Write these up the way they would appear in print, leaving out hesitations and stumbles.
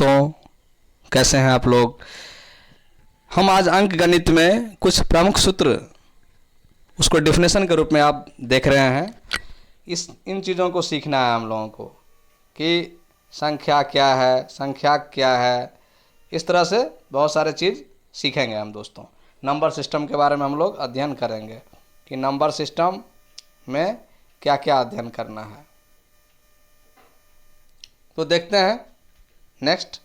दोस्तों, कैसे हैं आप लोग। हम आज अंक गणित में कुछ प्रमुख सूत्र, उसको डेफिनेशन के रूप में आप देख रहे हैं। इन चीज़ों को सीखना है हम लोगों को कि संख्या क्या है, संख्याक क्या है। इस तरह से बहुत सारे चीज़ सीखेंगे हम दोस्तों। नंबर सिस्टम के बारे में हम लोग अध्ययन करेंगे कि नंबर सिस्टम में क्या क्या अध्ययन करना है। तो देखते हैं नेक्स्ट,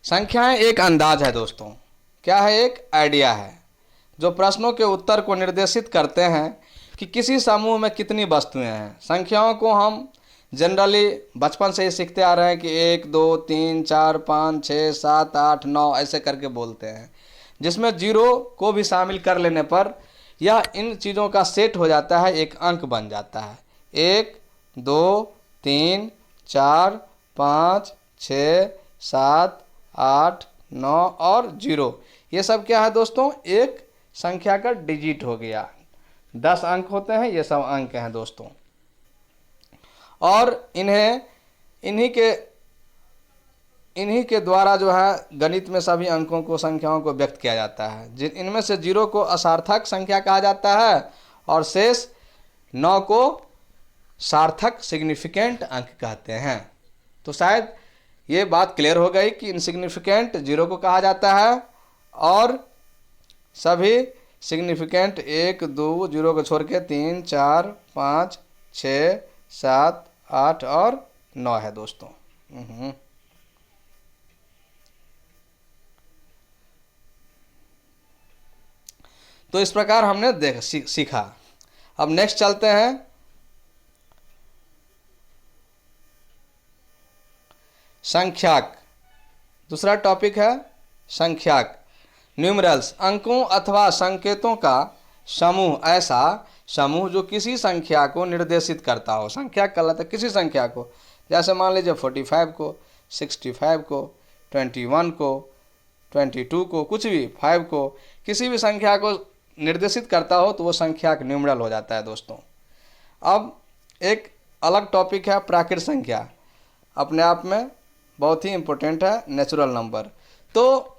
संख्याएं एक अंदाज है दोस्तों। क्या है? एक आइडिया है जो प्रश्नों के उत्तर को निर्देशित करते हैं कि किसी समूह में कितनी वस्तुएं हैं। संख्याओं को हम जनरली बचपन से ही सीखते आ रहे हैं कि 1 2 3 4 5 6 7 8 9 ऐसे करके बोलते हैं, जिसमें जीरो को भी शामिल कर लेने पर यह इन चीज़ों का सेट हो जाता है, एक अंक बन जाता है। 1 2 3 4 5 6 7 8 9 और 0, ये सब क्या है दोस्तों? एक संख्या का डिजिट हो गया। 10 अंक होते हैं, ये सब अंक हैं दोस्तों। और इन्हीं के द्वारा जो है गणित में सभी अंकों को, संख्याओं को व्यक्त किया जाता है। इनमें से 0 को असार्थक संख्या कहा जाता है और शेष 9 को सार्थक सिग्निफिकेंट अंक कहते हैं। तो शायद ये बात क्लियर हो गई कि इनसिग्निफिकेंट 0 को कहा जाता है और सभी सिग्निफिकेंट 1 2 0 को छोड़ के 3 4 5 6 7 8 और 9 है दोस्तों। तो इस प्रकार हमने सीखा। अब नेक्स्ट चलते हैं, संख्याक। दूसरा टॉपिक है संख्याक। न्यूमरल्स, अंकों अथवा संकेतों का समूह, ऐसा समूह जो किसी संख्या को निर्देशित करता हो। संख्या कहलाता है किसी संख्या को, जैसे मान लीजिए 45 को, 65 को, 21 को, 22 को, कुछ भी 5 को, किसी भी संख्या को निर्देशित करता हो तो वो संख्याक न्यूमरल हो जाता है दोस्तों। अब एक अलग टॉपिक है प्राकृत संख्या, अपने आप में बहुत ही इम्पोर्टेंट है, नेचुरल नंबर। तो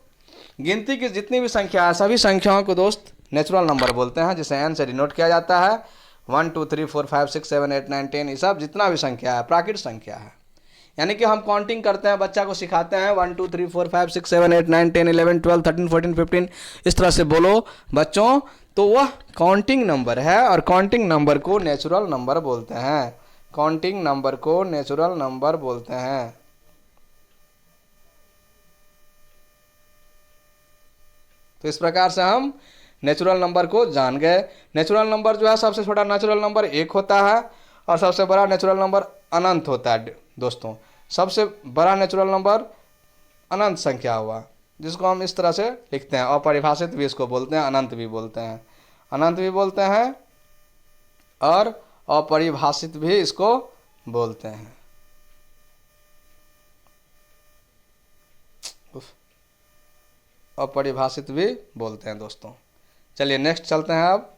गिनती की जितनी भी संख्या है, सभी संख्याओं को दोस्त नेचुरल नंबर बोलते हैं, जिसे n से डिनोट किया जाता है। 1 2 3 4 5 6 7 8 9 10, ये सब जितना भी संख्या है प्राकृत संख्या है। यानी कि हम काउंटिंग करते हैं, बच्चा को सिखाते हैं 1 2 3 4 5 6 7 8 9 10 11 12 13 14 15, इस तरह से बोलो बच्चों, तो वह काउंटिंग नंबर है और काउंटिंग नंबर को नेचुरल नंबर बोलते हैं। काउंटिंग नंबर को नेचुरल नंबर बोलते हैं। तो इस प्रकार से हम नेचुरल नंबर को जान गए। नेचुरल नंबर जो है, सबसे छोटा नेचुरल नंबर 1 होता है और सबसे बड़ा नेचुरल नंबर अनंत होता है दोस्तों। सबसे बड़ा नेचुरल नंबर अनंत संख्या हुआ, जिसको हम इस तरह से लिखते हैं। अपरिभाषित भी इसको बोलते हैं, अनंत भी बोलते हैं, अनंत भी बोलते हैं और अपरिभाषित भी इसको बोलते हैं। अपरिभाषित भी बोलते हैं दोस्तों। चलिए नेक्स्ट चलते हैं अब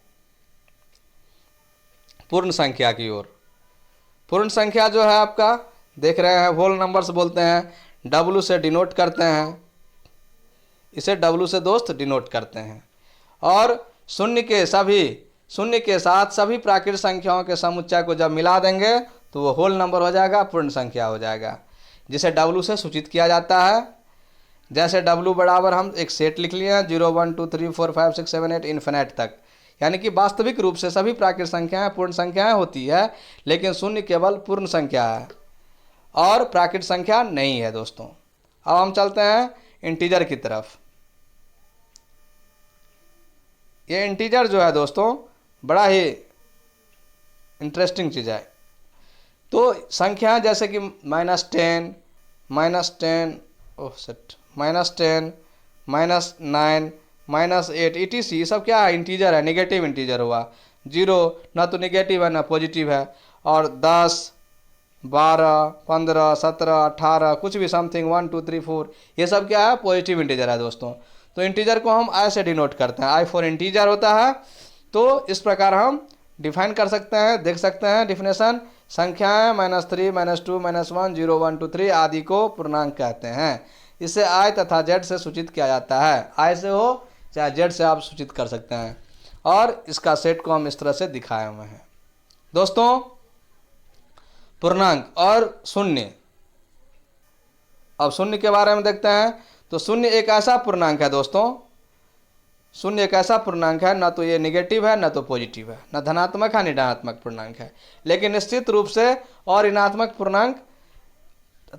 पूर्ण संख्या की ओर। पूर्ण संख्या जो है आपका देख रहे हैं, होल नंबर्स बोलते हैं, W से डिनोट करते हैं, इसे W से दोस्त डिनोट करते हैं। और शून्य के साथ सभी प्राकृत संख्याओं के समुच्चय को जब मिला देंगे तो वो होल नंबर हो जाएगा, पूर्ण संख्या हो जाएगा, जिसे W से सूचित किया जाता है। जैसे W बराबर हम एक सेट लिख लिए हैं, 0 1 2 3 4 5 6 7 8 इन्फिनिट तक। यानी कि वास्तविक रूप से सभी प्राकृत संख्याएं पूर्ण संख्याएं होती है, लेकिन शून्य केवल पूर्ण संख्या है और प्राकृत संख्या नहीं है दोस्तों। अब हम चलते हैं इंटीजर की तरफ। ये इंटीजर जो है दोस्तों बड़ा ही इंटरेस्टिंग चीज़ है। तो संख्या जैसे कि -10, -10, -10, -9, -8 etc, ये सब क्या है? इंटीजर है, नेगेटिव इंटीजर हुआ। 0 ना तो नेगेटिव है ना पॉजिटिव है, और 10 12 15 17 18 कुछ भी समथिंग 1 2 3 4, ये सब क्या है? पॉजिटिव इंटीजर है दोस्तों। तो इंटीजर को हम आई से डिनोट करते हैं, आई फॉर इंटीजर होता है। तो इस प्रकार हम डिफाइन कर सकते हैं, देख सकते हैं डिफिनेशन संख्याएं -3, -2, -1, 0, 1, 2, 3 आदि को पूर्णांक कहते हैं। इसे i तथा z से सूचित किया जाता है। i से हो चाहे z से आप सूचित कर सकते हैं। और इसका सेट को हम इस तरह से दिखाए हुए हैं दोस्तों। पूर्णांक और शून्य, अब शून्य के बारे में देखते हैं। तो शून्य एक ऐसा पूर्णांक है दोस्तों, शून्य एक ऐसा पूर्णांक है, ना तो ये निगेटिव है ना तो पॉजिटिव है, ना धनात्मक है ना ऋणात्मक पूर्णांक है, लेकिन निश्चित रूप से और ऋणात्मक पूर्णांक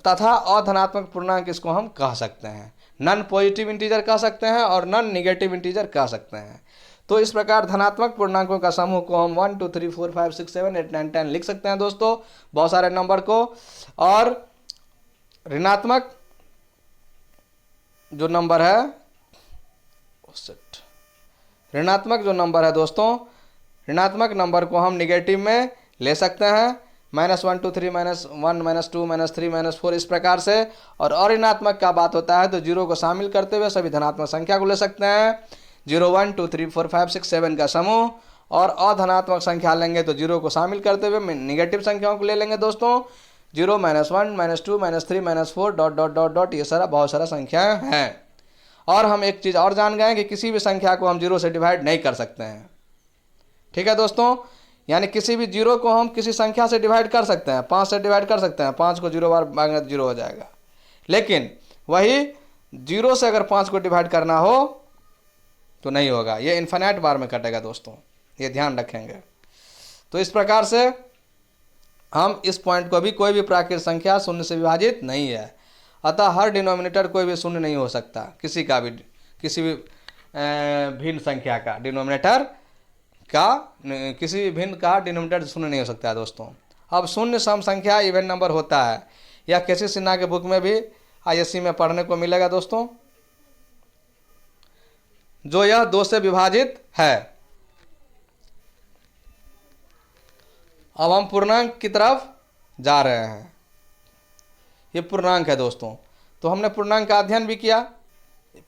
तथा अधनात्मक पूर्णांक इसको हम कह सकते हैं। नॉन पॉजिटिव इंटीजर कह सकते हैं और नॉन निगेटिव इंटीजर कह सकते हैं। तो इस प्रकार धनात्मक पूर्णांकों का समूह को हम 1 2 3 4 5 6 7 8 9 10 लिख सकते हैं दोस्तों, बहुत सारे नंबर को। और ऋणात्मक जो नंबर है, ऋणात्मक जो नंबर है दोस्तों, ऋणात्मक नंबर को हम निगेटिव में ले सकते हैं, -1 2 3 -1 -2 -3 -4 इस प्रकार से। और अऋणात्मक का बात होता है तो 0 को शामिल करते हुए सभी धनात्मक संख्या को ले सकते हैं, 0 1 2 3 4 5 6 7 का समूह। और अधनात्मक संख्या लेंगे तो 0 को शामिल करते हुए निगेटिव संख्याओं को ले लेंगे दोस्तों, 0 -1 -2 -3 -4 डॉट डॉट डॉट डॉट, ये सारा बहुत सारा संख्याएं हैं। और हम एक चीज़ और जान गए कि किसी भी संख्या को हम 0 से डिवाइड नहीं कर सकते हैं। ठीक है दोस्तों, यानी किसी भी 0 को हम किसी संख्या से डिवाइड कर सकते हैं, 5 से डिवाइड कर सकते हैं, 5 को 0 बार भागना तो 0 हो जाएगा। लेकिन वही 0 से अगर 5 को डिवाइड करना हो तो नहीं होगा, ये इन्फिनिट बार में कटेगा दोस्तों, ये ध्यान रखेंगे। तो इस प्रकार से हम इस पॉइंट को भी, कोई भी प्राकृत संख्या शून्य से विभाजित नहीं है, अतः हर डिनोमिनेटर कोई भी शून्य नहीं हो सकता, किसी का भी, किसी भी भिन्न संख्या का डिनोमिनेटर का, किसी भी भिन्न का डिनोमिनेटर शून्य नहीं हो सकता है दोस्तों। अब शून्य सम संख्या इवन नंबर होता है, यह केसी सिन्हा के बुक में भी आईएससी में पढ़ने को मिलेगा दोस्तों, जो यह 2 से विभाजित है। अब हम पूर्णांक की तरफ जा रहे हैं, ये पूर्णांक है दोस्तों। तो हमने पूर्णांक का अध्ययन भी किया,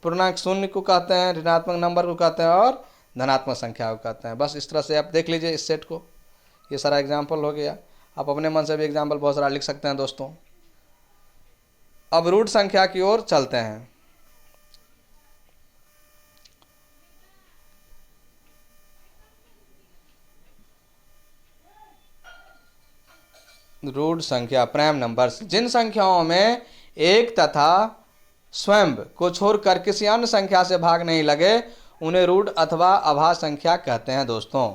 पूर्णांक शून्य को कहते हैं, ऋणात्मक नंबर को कहते हैं और धनात्मक संख्या को कहते हैं। बस इस तरह से आप देख लीजिए इस सेट को, ये सारा एग्जाम्पल हो गया। आप अपने मन से भी एग्जाम्पल बहुत सारा लिख सकते हैं दोस्तों। अब रूट संख्या की ओर चलते हैं। रूट संख्या, प्राइम नंबर्स, जिन संख्याओं में एक तथा स्वयं को छोड़कर किसी अन्य संख्या से भाग नहीं लगे उन्हें रूट अथवा अभाज्य संख्या कहते हैं दोस्तों।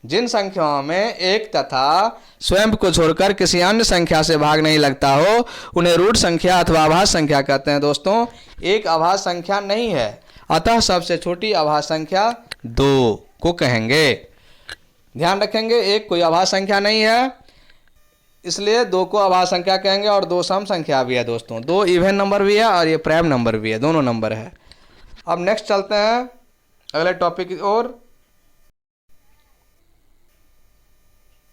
जिन संख्याओं में एक तथा स्वयं को छोड़कर किसी अन्य संख्या से भाग नहीं लगता हो उन्हें रूट संख्या अथवा अभाज्य संख्या कहते हैं दोस्तों। एक अभाज्य संख्या नहीं है, अतः सबसे छोटी अभाज्य संख्या 2 को कहेंगे। ध्यान रखेंगे, एक कोई अभाज्य संख्या नहीं है, इसलिए 2 को अभाज्य संख्या कहेंगे। और 2 सम संख्या भी है दोस्तों, 2 इवन नंबर भी है और ये प्राइम नंबर भी है, दोनों नंबर है। अब नेक्स्ट चलते हैं अगले टॉपिक की ओर।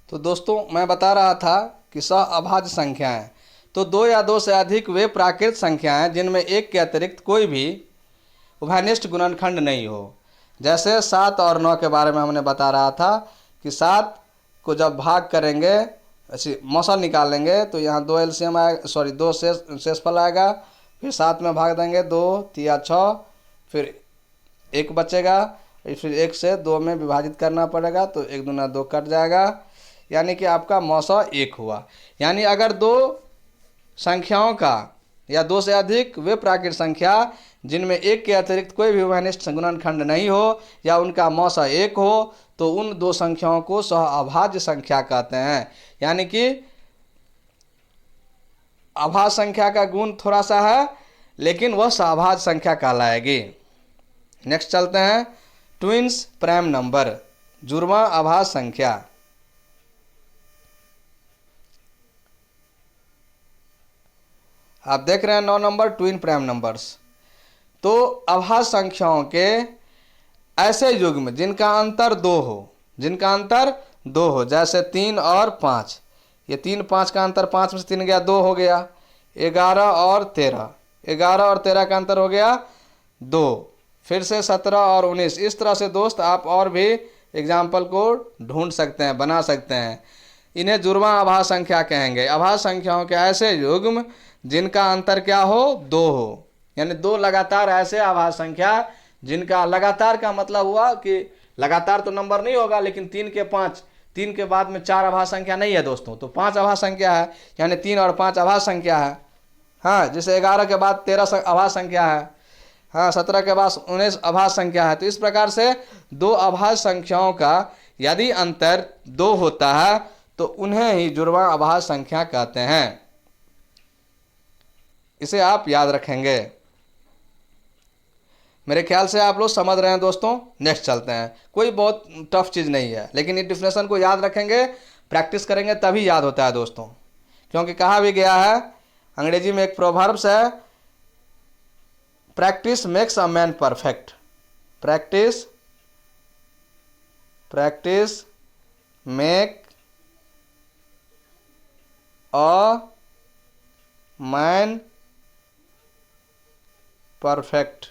तो दोस्तों मैं बता रहा था कि अभाज्य संख्याएं, तो 2 या 2 से अधिक वे प्राकृत संख्याएं जिनमें एक के अतिरिक्त कोई भी उभयनिष्ठ गुणनखंड नहीं हो। जैसे 7 और 9 के बारे में हमने बता रहा था कि 7 को जब भाग करेंगे, ऐसी मौसल निकालेंगे तो यहाँ 2 एलसीएम आएगा, सॉरी 2 शेषफल आएगा, फिर 7 में भाग देंगे 2 3 6, फिर 1 बचेगा, फिर 1 से 2 में विभाजित करना पड़ेगा तो 1 दूना 2 कट जाएगा, यानी कि आपका मौसा 1 हुआ। यानी अगर 2 संख्याओं का या 2 से अधिक वे प्राकृत संख्या जिनमें एक के अतिरिक्त कोई भी उभयनिष्ठ गुणनखंड नहीं हो या उनका मौसा 1 हो तो उन 2 संख्याओं को सहअभाज्य संख्या कहते हैं। यानी कि अभाज्य संख्या का गुण थोड़ा सा है लेकिन वह सहअभाज्य संख्या कहलाएगी। नेक्स्ट चलते हैं, ट्विन्स प्राइम नंबर, जुड़वां अभाज्य संख्या। आप देख रहे हैं 9 नंबर ट्विन प्राइम नंबर्स। तो अभाज्य संख्याओं के ऐसे युग्म जिनका अंतर 2 हो, जिनका अंतर 2 हो, जैसे 3 और 5, ये 3 5 का अंतर 5 में से 3 गया 2 हो गया, 11 और 13, 11 और 13 का अंतर हो गया 2, फिर से 17 और 19। इस तरह से दोस्त आप और भी एग्जाम्पल को ढूंढ सकते हैं, बना सकते हैं। इन्हें जुड़वां अभाज्य संख्या कहेंगे। अभाज्य संख्याओं के ऐसे युग्म जिनका अंतर क्या हो, 2 हो, यानी 2 लगातार ऐसे अभाज्य संख्या जिनका, लगातार का मतलब हुआ कि लगातार तो नंबर नहीं होगा, लेकिन 3 के 5, 3 के बाद में 4 अभाज्य संख्या नहीं है दोस्तों, तो 5 अभाज्य संख्या है, यानी 3 और 5 अभाज्य संख्या है। हाँ, जैसे 11 के बाद 13 अभाज्य संख्या है, हाँ 17 के बाद 19 अभाज्य संख्या है। तो इस प्रकार से 2 अभाज्य संख्याओं का यदि अंतर 2 होता है तो उन्हें ही जुड़वां अभाज्य संख्या कहते हैं। इसे आप याद रखेंगे। मेरे ख्याल से आप लोग समझ रहे हैं दोस्तों। नेक्स्ट चलते हैं। कोई बहुत टफ चीज़ नहीं है, लेकिन इस डिफिनेशन को याद रखेंगे, प्रैक्टिस करेंगे तभी याद होता है दोस्तों। क्योंकि कहा भी गया है, अंग्रेजी में एक प्रोवर्ब्स है, practice makes a man perfect. Practice make a man perfect.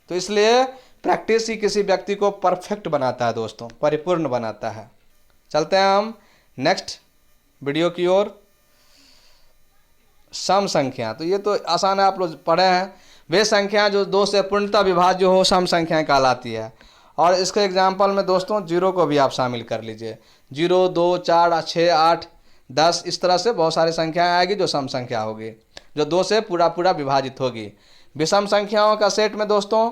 तो इसलिए प्रैक्टिस ही किसी व्यक्ति को परफेक्ट बनाता है दोस्तों, परिपूर्ण बनाता है। चलते हैं हम नेक्स्ट वीडियो की ओर। सम संख्या, तो ये तो आसान है, आप लोग पढ़े हैं। वे संख्या जो 2 से पूर्णतः विभाज्य हो सम संख्याएं कहलाती है। और इसके एग्जाम्पल में दोस्तों 0 को भी आप शामिल कर लीजिए। 0, 2, 4, 6, 8, 10, इस तरह से बहुत सारी संख्याएं आएगी जो सम संख्या होगी, जो 2 से पूरा विभाजित होगी। विषम संख्याओं का सेट में दोस्तों,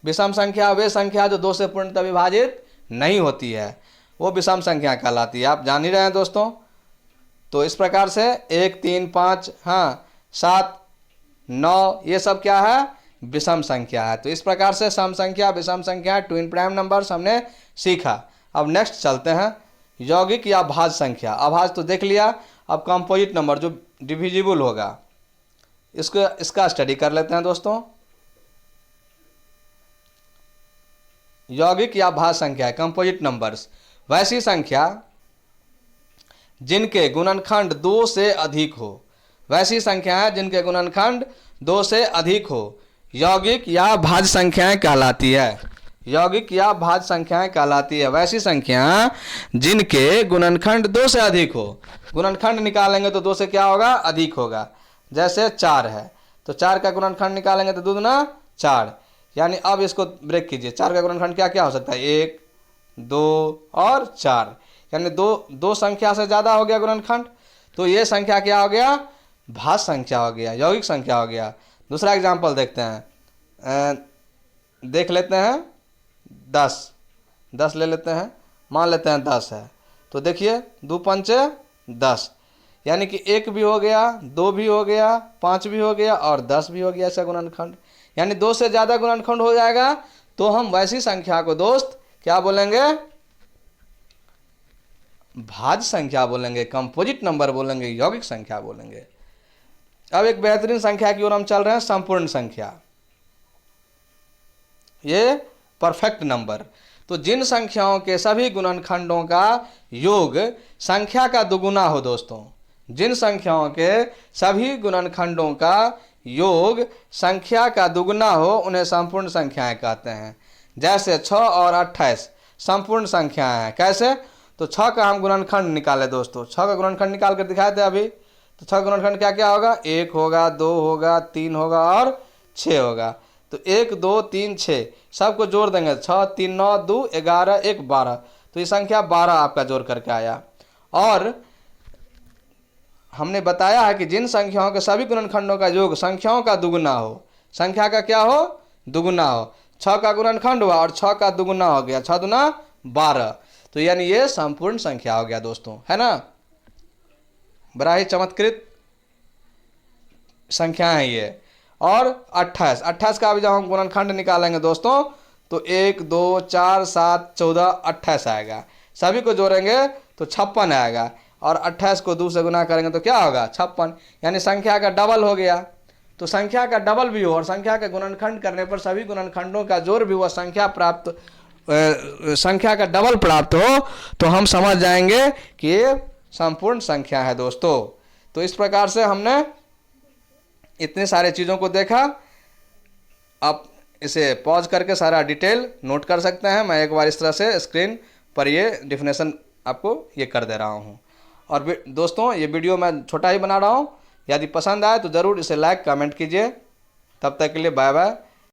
विषम संख्या वे संख्या जो 2 से पूर्णतः विभाजित नहीं होती है, वो विषम संख्या कहलाती है। आप जान ही रहे हैं दोस्तों। तो इस प्रकार से 1, 3, 5, हाँ 7, 9, ये सब क्या है, विषम संख्या है। तो इस प्रकार से सम संख्या, विषम संख्या, ट्विन प्राइम नंबर्स हमने सीखा। अब नेक्स्ट चलते हैं, यौगिक या भाज्य संख्या। अभाज्य तो देख लिया, अब कंपोजिट नंबर जो डिविजिबल होगा, इसका स्टडी कर लेते हैं दोस्तों। यौगिक या भाज्य संख्या, कंपोजिट नंबर्स, वैसी संख्या जिनके गुणनखंड 2 से अधिक हो। वैसी संख्या है जिनके गुणनखंड 2 से अधिक हो, यौगिक या भाज्य संख्याएं कहलाती है। यौगिक या भाज्य संख्याएं कहलाती है वैसी संख्या जिनके गुणनखंड 2 से अधिक हो। गुणनखंड निकालेंगे तो 2 से क्या होगा, अधिक होगा। जैसे 4 है तो 4 का गुणनखंड निकालेंगे तो 2 दूना 4, यानी अब इसको ब्रेक कीजिए। 4 का गुणनखंड क्या क्या हो सकता है, 1, 2 और 4, यानी दो संख्या से ज़्यादा हो गया गुणनखंड, तो ये संख्या क्या हो गया, भाज्य संख्या हो गया, यौगिक संख्या हो गया। दूसरा एग्जाम्पल देखते हैं, देख लेते हैं 10 ले लेते हैं, मान लेते हैं 10 है, तो देखिए 2 पंचे 10, यानी कि 1 भी हो गया, 2 भी हो गया, 5 भी हो गया और 10 भी हो गया ऐसा गुणनखंड। यानी 2 से ज़्यादा गुणनखंड हो जाएगा तो हम वैसी संख्या को दोस्त क्या बोलेंगे, भाज्य संख्या बोलेंगे, कंपोजिट नंबर बोलेंगे, यौगिक संख्या बोलेंगे। अब एक बेहतरीन संख्या की ओर हम चल रहे हैं, संपूर्ण संख्या, ये परफेक्ट नंबर। तो जिन संख्याओं के सभी गुणनखंडों का योग संख्या का दुगुना हो दोस्तों, जिन संख्याओं के सभी गुणनखंडों का योग संख्या का दुगुना हो उन्हें संपूर्ण संख्याएं कहते हैं। जैसे 6 और 28 संपूर्ण संख्याएं हैं। कैसे, तो 6 का हम गुणनखंड निकाले दोस्तों, 6 का गुणनखंड निकाल कर दिखाए थे अभी। तो 6 गुणनखंड क्या क्या होगा, 1 होगा, 2 होगा, 3 होगा और 6 होगा। तो 1, 2, 3, 6 सबको जोड़ देंगे, 6, 3, 9, 2, 11, 1, 12, तो ये संख्या 12 आपका जोड़ करके आया। और हमने बताया है कि जिन संख्याओं के सभी गुणनखंडों का योग संख्याओं का दुगुना हो, संख्या का क्या हो, दुगुना हो। 6 का गुणनखंड हुआ और 6 का दुगुना हो गया, 6 दूना 12, तो यानी ये संपूर्ण संख्या हो गया दोस्तों, है ना। बड़ा ही चमत्कृत संख्या है ये। और 28 का भी जब हम गुणनखंड निकालेंगे दोस्तों तो 1, 2, 4, 7, 14, 28 आएगा। सभी को जोड़ेंगे तो 56 आएगा और 28 को 2 से गुना करेंगे तो क्या होगा, 56, यानी संख्या का डबल हो गया। तो संख्या का डबल भी हो और संख्या का गुणनखंड करने पर सभी गुणनखंडों का जोड़ भी हुआ संख्या का डबल प्राप्त हो तो हम समझ जाएंगे कि ये संपूर्ण संख्या है दोस्तों। तो इस प्रकार से हमने इतने सारे चीज़ों को देखा। आप इसे पॉज करके सारा डिटेल नोट कर सकते हैं। मैं एक बार इस तरह से स्क्रीन पर ये डिफिनेशन आपको ये कर दे रहा हूँ। और दोस्तों ये वीडियो मैं छोटा ही बना रहा हूँ, यदि पसंद आए तो ज़रूर इसे लाइक कमेंट कीजिए। तब तक के लिए बाय बाय,